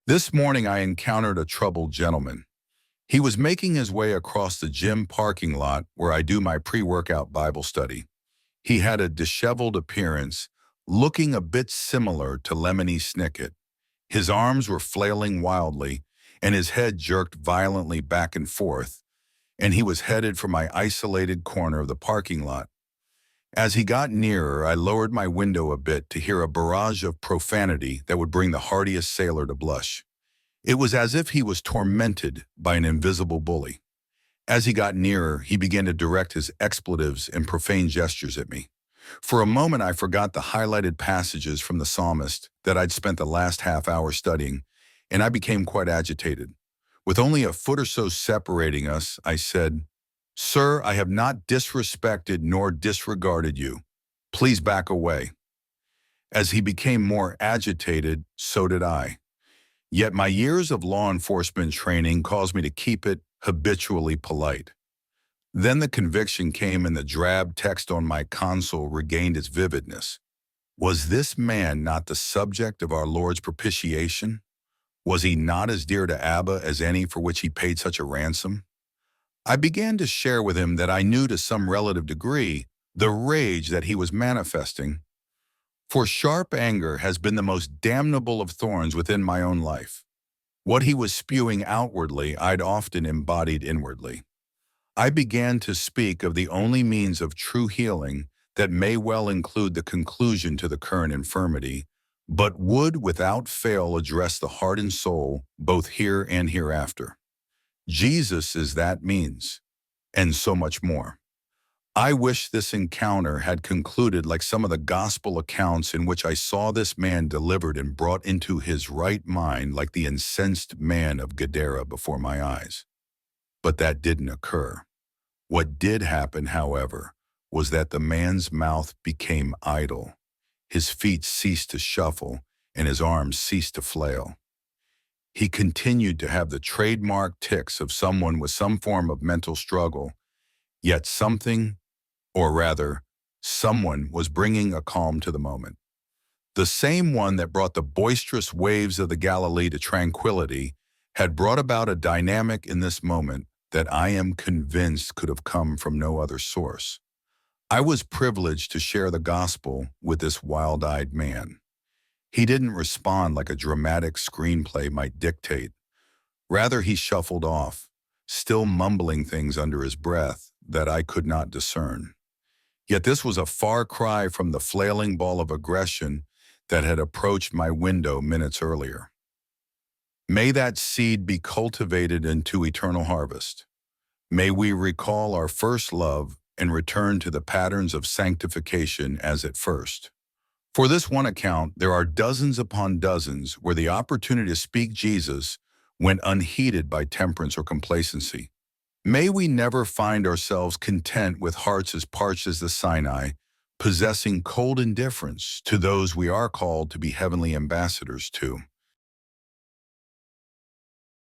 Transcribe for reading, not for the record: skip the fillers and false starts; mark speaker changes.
Speaker 1: This morning I encountered a troubled gentleman. He was making his way across the gym parking lot where I do my pre-workout Bible study. He had a disheveled appearance, looking a bit similar to Lemony Snicket. His arms were flailing wildly, and his head jerked violently back and forth, and he was headed for my isolated corner of the parking lot. As he got nearer, I lowered my window a bit to hear a barrage of profanity that would bring the hardiest sailor to blush. It was as if he was tormented by an invisible bully. As he got nearer, he began to direct his expletives and profane gestures at me. For a moment, I forgot the highlighted passages from the psalmist that I'd spent the last half hour studying, and I became quite agitated. With only a foot or so separating us, I said, "Sir, I have not disrespected nor disregarded you. Please back away." As he became more agitated, so did I. Yet my years of law enforcement training caused me to keep it habitually polite. Then the conviction came and the drab text on my console regained its vividness. Was this man not the subject of our Lord's propitiation? Was he not as dear to Abba as any for which he paid such a ransom? I began to share with him that I knew to some relative degree the rage that he was manifesting, for sharp anger has been the most damnable of thorns within my own life. What he was spewing outwardly, I'd often embodied inwardly. I began to speak of the only means of true healing that may well include the conclusion to the current infirmity, but would without fail address the heart and soul both here and hereafter. Jesus is that means, and so much more. I wish this encounter had concluded like some of the gospel accounts in which I saw this man delivered and brought into his right mind like the incensed man of Gadara before my eyes. But that didn't occur. What did happen, however, was that the man's mouth became idle, his feet ceased to shuffle, and his arms ceased to flail. He continued to have the trademark tics of someone with some form of mental struggle, yet something, or rather, someone was bringing a calm to the moment. The same one that brought the boisterous waves of the Galilee to tranquility had brought about a dynamic in this moment that I am convinced could have come from no other source. I was privileged to share the gospel with this wild-eyed man. He didn't respond like a dramatic screenplay might dictate. Rather, he shuffled off, still mumbling things under his breath that I could not discern. Yet this was a far cry from the flailing ball of aggression that had approached my window minutes earlier. May that seed be cultivated into eternal harvest. May we recall our first love and return to the patterns of sanctification as at first. For this one account, there are dozens upon dozens where the opportunity to speak Jesus went unheeded by temperance or complacency. May we never find ourselves content with hearts as parched as the Sinai, possessing cold indifference to those we are called to be heavenly ambassadors to.